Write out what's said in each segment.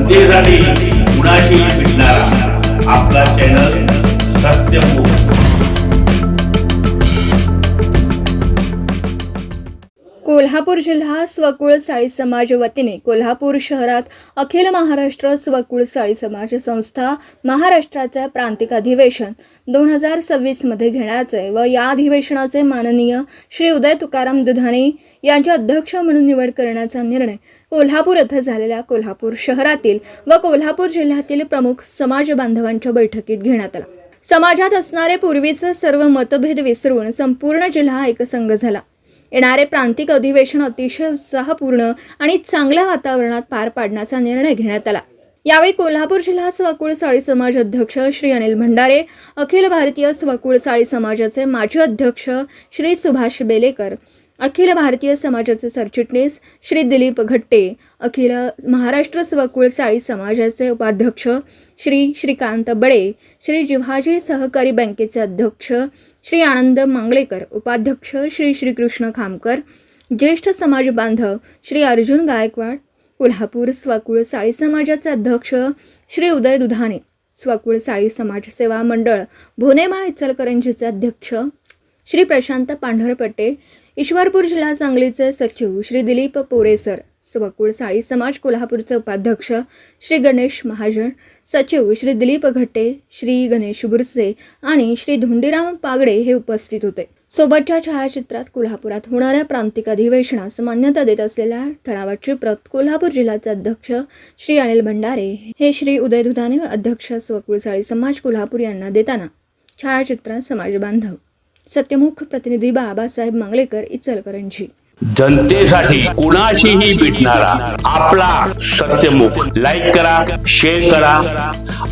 जनतेसाठी कुणाशी भेटणारा आपला चॅनल सत्यमुख। कोल्हापूर जिल्हा स्वकुळ साळी समाज वतीने कोल्हापूर शहरात अखिल महाराष्ट्र स्वकुळ साळी समाज संस्था महाराष्ट्राचे प्रांतिक अधिवेशन 2026 मध्ये घेण्याचे व या अधिवेशनाचे माननीय श्री उदय तुकाराम दुधाणे यांचे अध्यक्ष म्हणून निवड करण्याचा निर्णय कोल्हापूर येथे झालेल्या कोल्हापूर शहरातील व कोल्हापूर जिल्ह्यातील प्रमुख समाज बांधवांच्या बैठकीत घेण्यात आला। समाजात असणारे पूर्वीचे सर्व मतभेद विसरून संपूर्ण जिल्हा एकसंघ झाला। येणारे प्रांतिक अधिवेशन अतिशय उत्साहपूर्ण आणि चांगल्या वातावरणात पार पाडण्याचा निर्णय घेण्यात आला। यावेळी कोल्हापूर जिल्हा स्वकुळ साळी समाज अध्यक्ष श्री अनिल भंडारे, अखिल भारतीय स्वकुळ साळी समाजाचे माजी अध्यक्ष श्री सुभाष बेलेकर, अखिल भारतीय समाजाचे सरचिटणीस श्री दिलीप घट्टे, अखिल महाराष्ट्र स्वकुळ साळी समाजाचे उपाध्यक्ष श्री श्रीकांत बडे, श्री जिव्हाजी सहकारी बँकेचे अध्यक्ष श्री आनंद मांगलेकर, उपाध्यक्ष श्री श्रीकृष्ण खामकर, ज्येष्ठ समाज बांधव श्री अर्जुन गायकवाड, कोल्हापूर स्वकुळ साळी समाजाचे अध्यक्ष श्री उदय दुधाणे, स्वकुळ साळी समाज सेवा मंडळ भोनेमाळ इचलकरंजीचे अध्यक्ष श्री प्रशांत पांढरपट्टे, ईश्वरपूर जिल्हा सांगलीचे सचिव श्री दिलीप पोरेसर, स्वकुळ साळी समाज कोल्हापूरचे उपाध्यक्ष श्री गणेश महाजन, सचिव श्री दिलीप घट्टे, श्री गणेश बुरसे आणि श्री धोंडीराम पागडे हे उपस्थित होते। सोबतच्या छायाचित्रात कोल्हापुरात होणाऱ्या प्रांतिक अधिवेशनास मान्यता देत असलेल्या ठरावाची प्रत कोल्हापूर जिल्ह्याचे अध्यक्ष श्री अनिल भंडारे हे श्री उदय दुधाणे अध्यक्ष स्वकुळ साळी समाज कोल्हापूर यांना देताना छायाचित्रात समाज बांधव सत्यमुख प्रतिनिधी बाबासाहेब मांगलेकर इचलकरंजी। जनतेसाठी कुणाशीही भेटणारा आपला सत्यमुख। लाईक करा, शेअर करा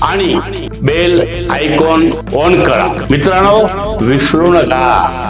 आणि बेल आयकॉन ऑन करा। मित्रांनो, विसरू नका।